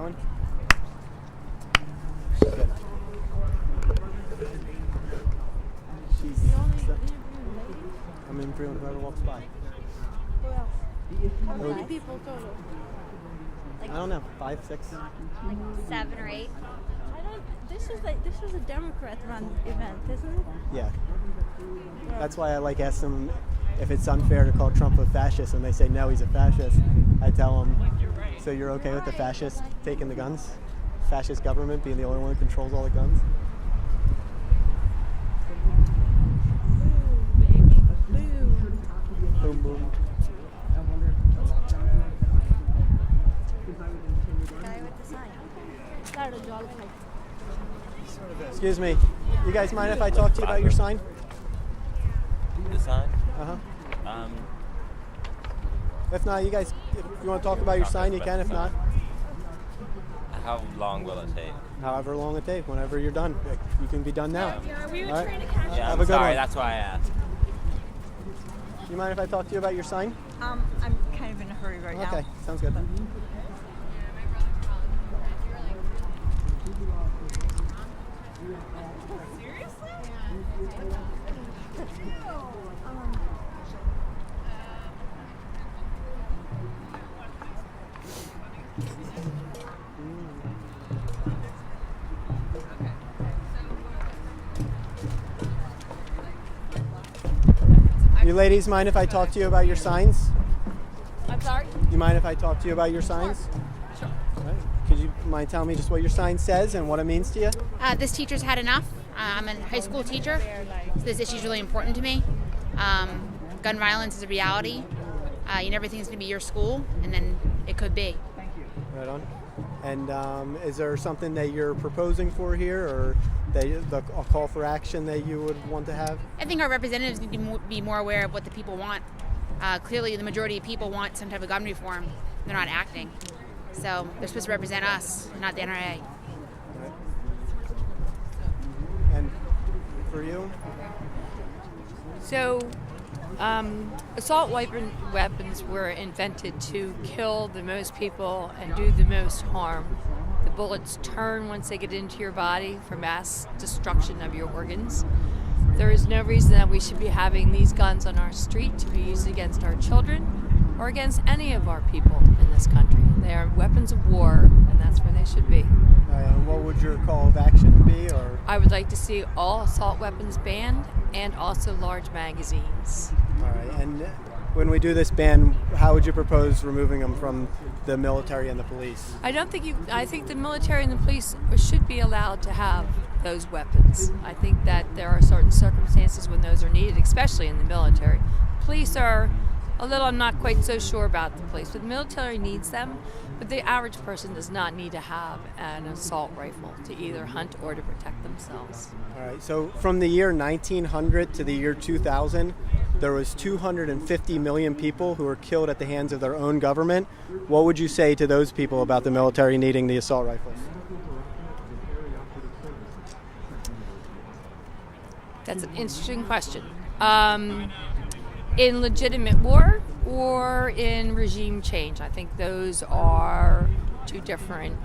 going? I'm in free when whoever walks by. Who else? How many people total? I don't know, 5, 6. Like 7 or 8. This is a Democrat-run event, isn't it? Yeah. That's why I ask them if it's unfair to call Trump a fascist, and they say no, he's a fascist. I tell them, so you're okay with the fascists taking the guns? Fascist government being the only one who controls all the guns? Boom, boom. Guy with the sign. Excuse me. You guys mind if I talk to you about your sign? The sign? Uh-huh. If not, you guys, if you want to talk about your sign, you can. If not, How long will it take? however long it takes, whenever you're done. You can be done now. We were All right. trying to catch Yeah, Have I'm a good sorry. one. That's why I asked. You mind if I talk to you about your sign? I'm kind of in a hurry right now. Okay, sounds good. You ladies mind if I talk to you about your signs? I'm sorry? You mind if I talk to you about your signs? Sure. All right. Could you mind telling me just what your sign says and what it means to you? This teacher's had enough. I'm a high school teacher, so this issue is really important to me. Gun violence is a reality. You never think it's going to be your school, and then it could be. Right on. And is there something that you're proposing for here, or a call for action that you would want to have? I think our representatives need to be more aware of what the people want. Clearly, the majority of people want some type of gun reform. They're not acting. So they're supposed to represent us, not the NRA. Right. And for you? So, assault weapons were invented to kill the most people and do the most harm. The bullets turn once they get into your body for mass destruction of your organs. There is no reason that we should be having these guns on our street to be used against our children or against any of our people in this country. They are weapons of war, and that's where they should be. And what would your call of action be? Or I would like to see all assault weapons banned and also large magazines. all right. And when we do this ban, how would you propose removing them from the military and the police? I think the military and the police should be allowed to have those weapons. I think that there are certain circumstances when those are needed, especially in the military. Police are I'm not quite so sure about the police, but the military needs them, but the average person does not need to have an assault rifle to either hunt or to protect themselves. All right. So from the year 1900 to the year 2000, there was 250 million people who were killed at the hands of their own government. What would you say to those people about the military needing the assault rifles? That's an interesting question. In legitimate war or in regime change? I think those are two different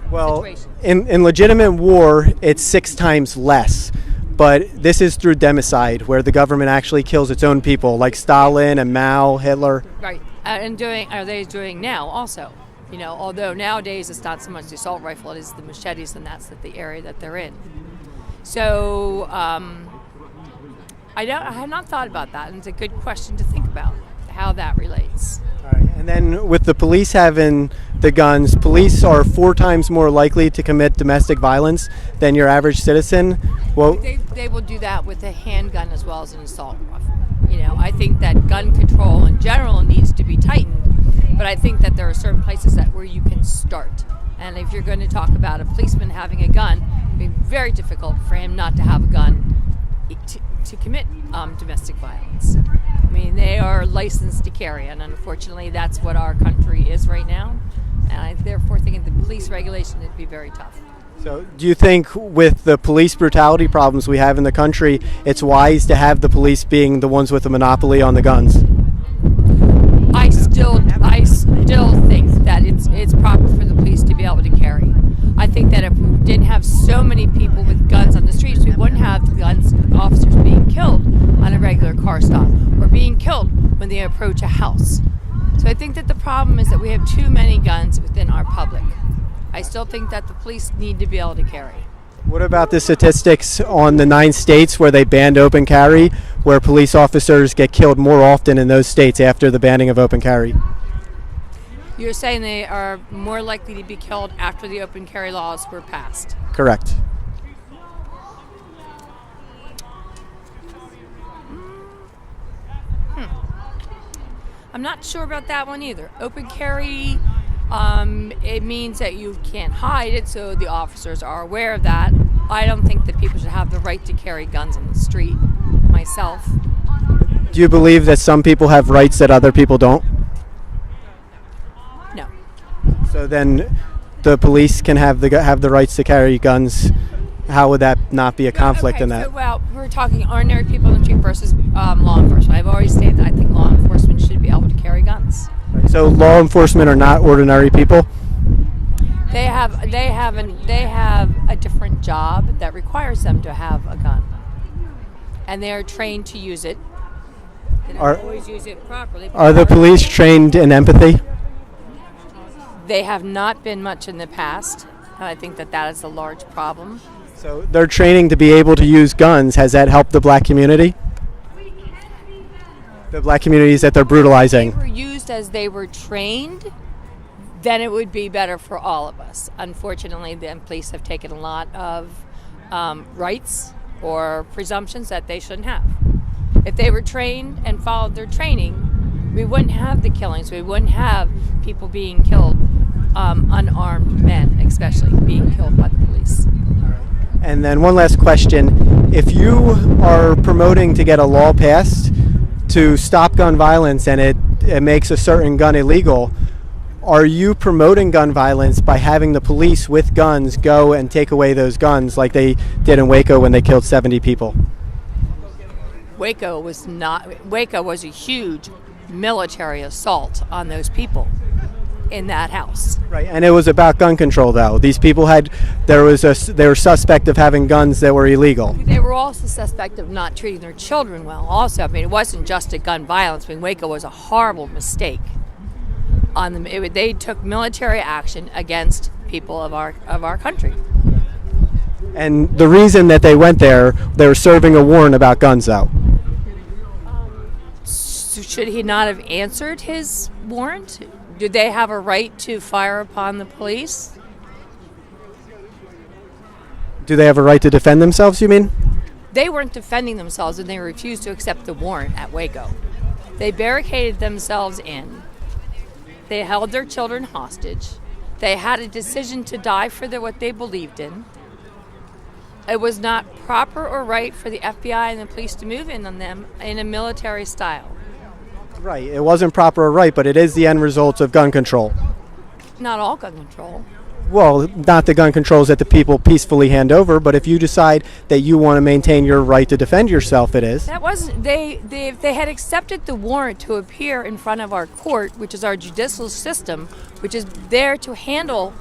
situations. In legitimate war, it's 6 times less. But this is through democide, where the government actually kills its own people, like Stalin and Mao, Hitler. Right. And are they doing now also? You know, although nowadays it's not so much the assault rifle, it is the machetes, and that's the area that they're in. So I have not thought about that, and it's a good question to think about, how that relates. All right. And then with the police having the guns, police are 4 times more likely to commit domestic violence than your average citizen. Well, they will do that with a handgun as well as an assault rifle. You know, I think that gun control in general needs to be tightened, but I think that there are certain places where you can start. And if you're going to talk about a policeman having a gun, it'd be very difficult for him not to have a gun to commit domestic violence. I mean, they are licensed to carry, and unfortunately that's what our country is right now. And I therefore think the police regulation would be very tough. so do you think with the police brutality problems we have in the country, it's wise to have the police being the ones with the monopoly on the guns? I still think that it's proper for the police able to carry. I think that if we didn't have so many people with guns on the streets, we wouldn't have the guns officers being killed on a regular car stop or being killed when they approach a house. So I think that the problem is that we have too many guns within our public. I still think that the police need to be able to carry. What about the statistics on the 9 states where they banned open carry, where police officers get killed more often in those states after the banning of open carry? You're saying they are more likely to be killed after the open carry laws were passed? Correct. I'm not sure about that one either. Open carry, it means that you can't hide it, so the officers are aware of that. I don't think that people should have the right to carry guns on the street, myself. Do you believe that some people have rights that other people don't? No. So then the police can have the rights to carry guns. How would that not be a conflict in that? So, well, we're talking ordinary people on the street versus law enforcement. I've always stated that I think law enforcement should be able to carry guns. So law enforcement are not ordinary people? They have a different job that requires them to have a gun, and they are trained to use it. They don't always use it properly. Are the police trained in empathy? They have not been much in the past, and I think that is a large problem. So they're training to be able to use guns. Has that helped the black community? The black communities that they're brutalizing? If they were used as they were trained, then it would be better for all of us. Unfortunately, the police have taken a lot of rights or presumptions that they shouldn't have. If they were trained and followed their training, we wouldn't have the killings. We wouldn't have people being killed, unarmed men especially, being killed by the police. And then one last question. If you are promoting to get a law passed to stop gun violence and it makes a certain gun illegal, are you promoting gun violence by having the police with guns go and take away those guns like they did in Waco when they killed 70 people? Waco was a huge military assault on those people in that house. Right, and it was about gun control though. These people they were suspect of having guns that were illegal. They were also suspect of not treating their children well also. I mean, it wasn't just a gun violence. I mean, Waco was a horrible mistake on them. They took military action against people of our country. And the reason that they went there, they were serving a warrant about guns though. So should he not have answered his warrant? Do they have a right to fire upon the police? Do they have a right to defend themselves, you mean? They weren't defending themselves and they refused to accept the warrant at Waco. They barricaded themselves in. They held their children hostage. They had a decision to die for what they believed in. It was not proper or right for the FBI and the police to move in on them in a military style. Right, it wasn't proper or right, but it is the end result of gun control. Not all gun control. Well, not the gun controls that the people peacefully hand over, but if you decide that you want to maintain your right to defend yourself, it is. That wasn't, if they had accepted the warrant to appear in front of our court, which is our judicial system, which is there to handle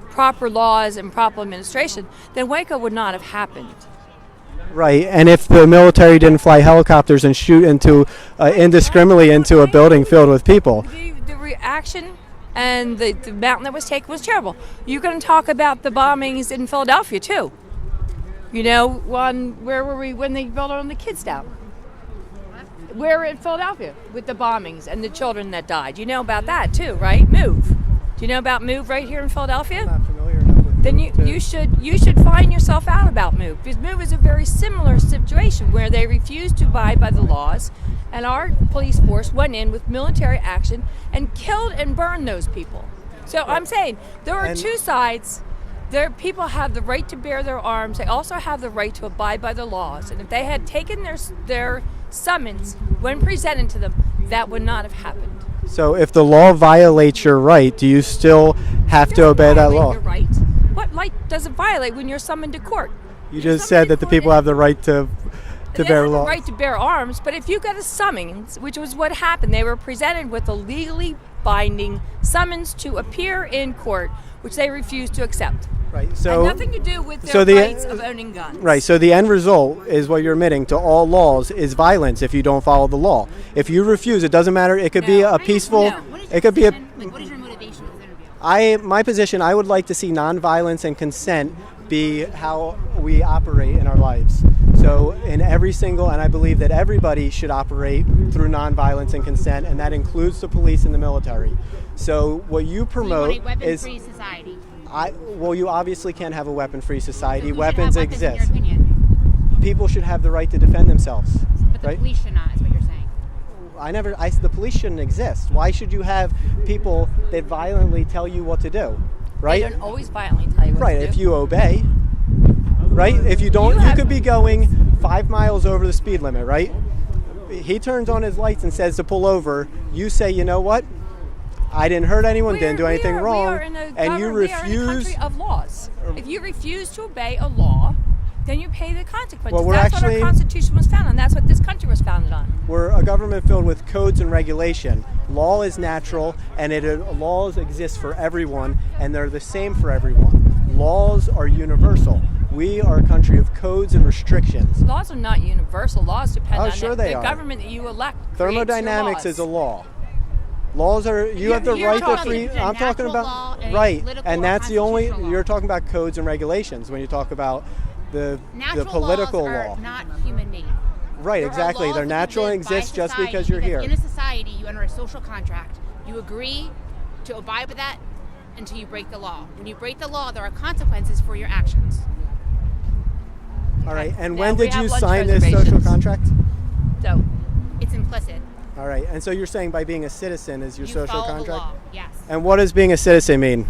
proper laws and proper administration, then Waco would not have happened. Right, and if the military didn't fly helicopters and shoot indiscriminately into a building filled with people. The reaction and the mountain that was taken was terrible. You're going to talk about the bombings in Philadelphia too. You know, where were we when they built on the kids down? We're in Philadelphia with the bombings and the children that died. You know about that too, right? MOVE. Do you know about MOVE right here in Philadelphia? I'm not familiar enough with Then MOVE you should find yourself out about MOVE, because MOVE is a very similar situation where they refused to abide by the laws, and our police force went in with military action and killed and burned those people. So I'm saying there are two sides. People have the right to bear their arms. They also have the right to abide by the laws. And if they had taken their summons when presented to them, that would not have happened. So if the law violates your right, do you still have to obey that law? Your right. What right does it violate when you're summoned to court? You just said that the people have the right to bear law. Right to bear arms, but if you got a summons, which was what happened, they were presented with a legally binding summons to appear in court, which they refuse to accept. Right. So Had nothing to do with their rights of owning guns. Right. So the end result is what you're admitting to all laws is violence if you don't follow the law. If you refuse, it doesn't matter. It could be a peaceful. No. It could be a. What is your motivation with this interview? My position, I would like to see nonviolence and consent be how we operate in our lives. So in every single, and I believe that everybody should operate through nonviolence and consent, and that includes the police and the military. So what you promote you want a is, weapon-free society. well, you obviously can't have a weapon-free society. So who should Weapons have weapons, in exist. your opinion? People should have the right to defend themselves. But the right? police should not, is what you're saying. The police shouldn't exist. Why should you have people that violently tell you what to do? Right? They don't always violently tell you what Right, to if do. you obey. Right? If you don't, you could be going 5 miles over the speed limit, right? He turns on his lights and says to pull over. You say, you know what? I didn't hurt anyone, didn't do anything wrong, we are in a and you we are in a refuse. country of laws. If you refuse to obey a law, then you pay the consequences. Well, we're That's what actually- our Constitution was founded on. That's what this country was founded on. We're a government filled with codes and regulation. Law is natural, and laws exist for everyone, and they're the same for everyone. Laws are universal. We are a country of codes and restrictions. Laws are not universal. Laws depend Oh, on sure the they are. government that you elect. Thermodynamics is a law. Laws are, you have the You're right to talking free, between a I'm talking natural law about, and a right, political and or that's the only, constitutional law. you're talking about codes and regulations when you talk about the Natural political laws law. are not human-made. Right, There are exactly. laws They're that natural and live by exist just society because you're here. In a society, you enter a social contract. You agree to abide by that until you break the law. When you break the law, there are consequences for your actions. All right, and Now, when we did you have lunch sign this social reservations. contract? So, It's implicit. All right, and so you're saying by being a citizen is your You social follow contract? the law. Yes. And what does being a citizen mean?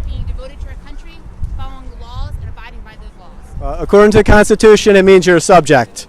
Being devoted to your country, following the laws, and abiding by those laws. According to the Constitution, it means you're a subject.